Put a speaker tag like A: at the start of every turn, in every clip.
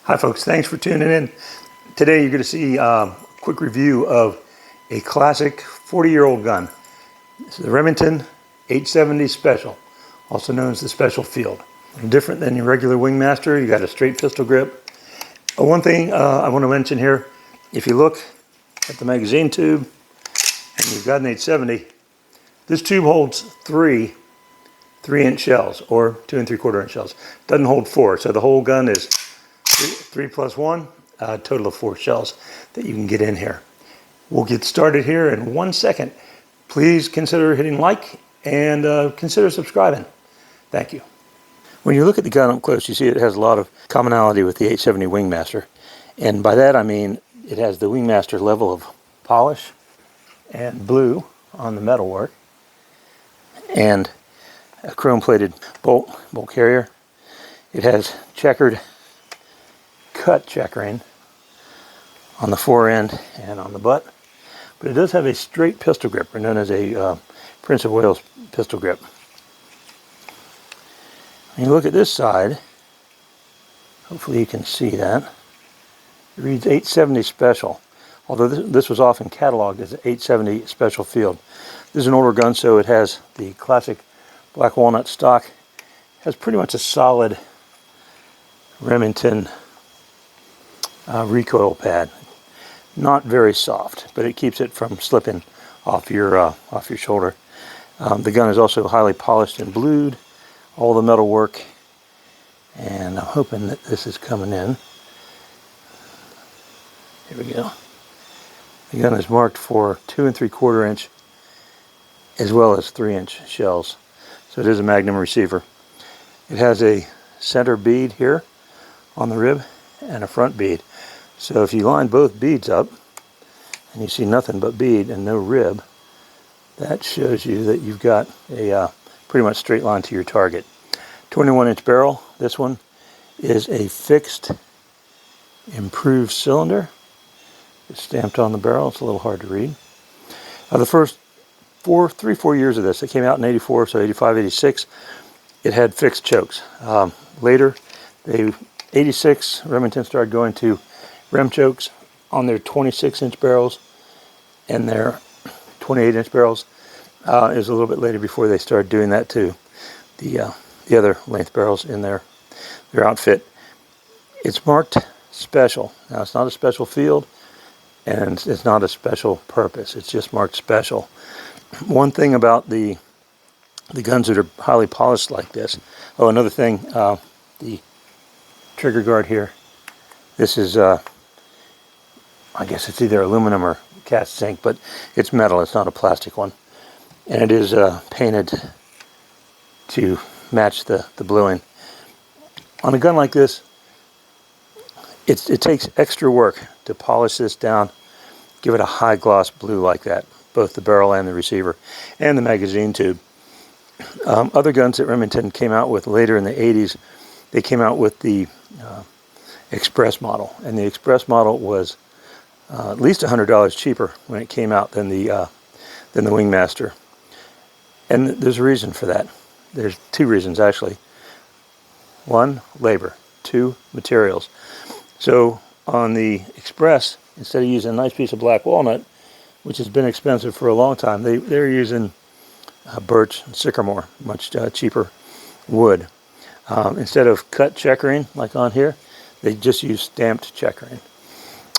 A: Hi folks, thanks for tuning in. Today you're going to see a quick review of a classic 40-year-old gun. This is the Remington 870 Special, also known as the Special Field. Different than your regular Wingmaster, you got a straight pistol grip. One thing I want to mention here, if you look at the magazine tube and you've got an 870, this tube holds three 3-inch shells or 2 3/4-inch shells. Doesn't hold 4, so the whole gun is 3 plus 1, a total of 4 shells that you can get in here. We'll get started here in 1 second. Please consider hitting like and consider subscribing. Thank you. When you look at the gun up close, you see it has a lot of commonality with the 870 Wingmaster. And by that I mean it has the Wingmaster level of polish and blue on the metalwork and a chrome-plated bolt carrier. It has checkered cut checkering on the fore end and on the butt, but it does have a straight pistol grip, or known as a Prince of Wales pistol grip. When you look at this side, hopefully you can see that, it reads 870 Special, although this was often cataloged as 870 Special Field. This is an older gun, so it has the classic black walnut stock. It has pretty much a solid Remington recoil pad. Not very soft, but it keeps it from slipping off your shoulder. The gun is also highly polished and blued, all the metal work, and I'm hoping that this is coming in. Here we go. The gun is marked for 2 3/4-inch as well as 3-inch shells, so it is a Magnum receiver. It has a center bead here on the rib and a front bead. So if you line both beads up and you see nothing but bead and no rib, that shows you that you've got a pretty much straight line to your target. 21-inch barrel. This one is a fixed improved cylinder. It's stamped on the barrel. It's a little hard to read. The first 4 years of this, it came out in 84, so 85, 86, it had fixed chokes. Later, 86, Remington started going to rem chokes on their 26-inch barrels and their 28-inch barrels. It was a little bit later before they started doing that to the other length barrels in their outfit. It's marked Special. Now, it's not a special field, and it's not a special purpose. It's just marked Special. One thing about the guns that are highly polished like this. Oh, another thing, the trigger guard here. This is, I guess it's either aluminum or cast zinc, but it's metal. It's not a plastic one, and it is painted to match the bluing. On a gun like this, it takes extra work to polish this down, give it a high gloss blue like that, both the barrel and the receiver and the magazine tube. Other guns that Remington came out with later in the 80s, they came out with the Express model, and the Express model was at least $100 cheaper when it came out than the Wingmaster. And there's a reason for that. There's 2 reasons actually. 1, labor. 2, materials. So on the Express, instead of using a nice piece of black walnut, which has been expensive for a long time, they're using birch and sycamore, much cheaper wood. Instead of cut checkering like on here, they just use stamped checkering.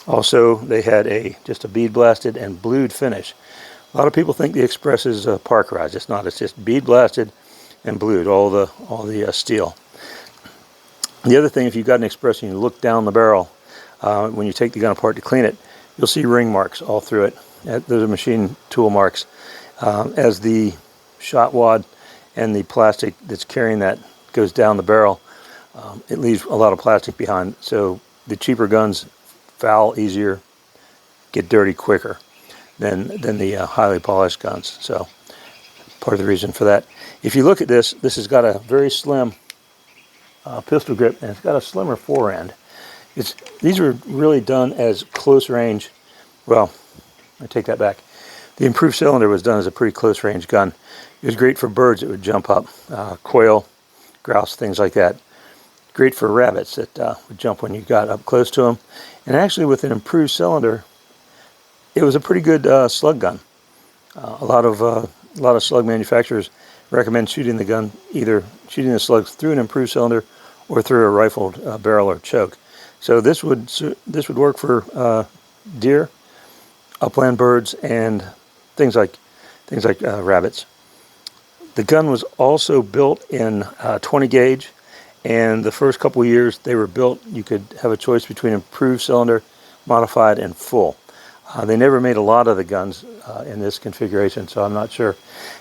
A: Also, they had just a bead blasted and blued finish. A lot of people think the Express is parkerized. It's not. It's just bead blasted and blued, all the steel. The other thing, if you've got an Express and you look down the barrel, when you take the gun apart to clean it, you'll see ring marks all through it. Those are machine tool marks. As the shot wad and the plastic that's carrying that goes down the barrel, it leaves a lot of plastic behind. So the cheaper guns foul easier, get dirty quicker than the highly polished guns. So part of the reason for that. If you look at this has got a very slim pistol grip, and it's got a slimmer fore end. These were really done as close range. Well, I take that back. The improved cylinder was done as a pretty close range gun. It was great for birds that would jump up, quail, grouse, things like that. great for rabbits that would jump when you got up close to them. And actually, with an improved cylinder, it was a pretty good slug gun. A lot of slug manufacturers recommend shooting the gun, either shooting the slugs through an improved cylinder or through a rifled barrel or choke. So this would work for deer, upland birds, and things like rabbits. The gun was also built in 20 gauge, and the first couple of years they were built, you could have a choice between improved cylinder, modified, and full. They never made a lot of the guns in this configuration, so I'm not sure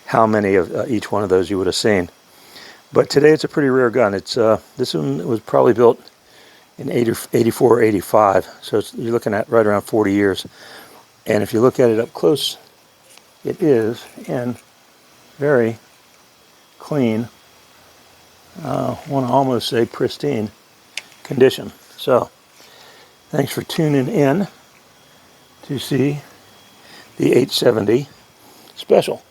A: how many of each one of those you would have seen. But today it's a pretty rare gun. It's this one was probably built in 84 or 85, so you're looking at right around 40 years. And if you look at it up close, it is in very clean, want to almost say pristine condition. So thanks for tuning in to see the 870 special.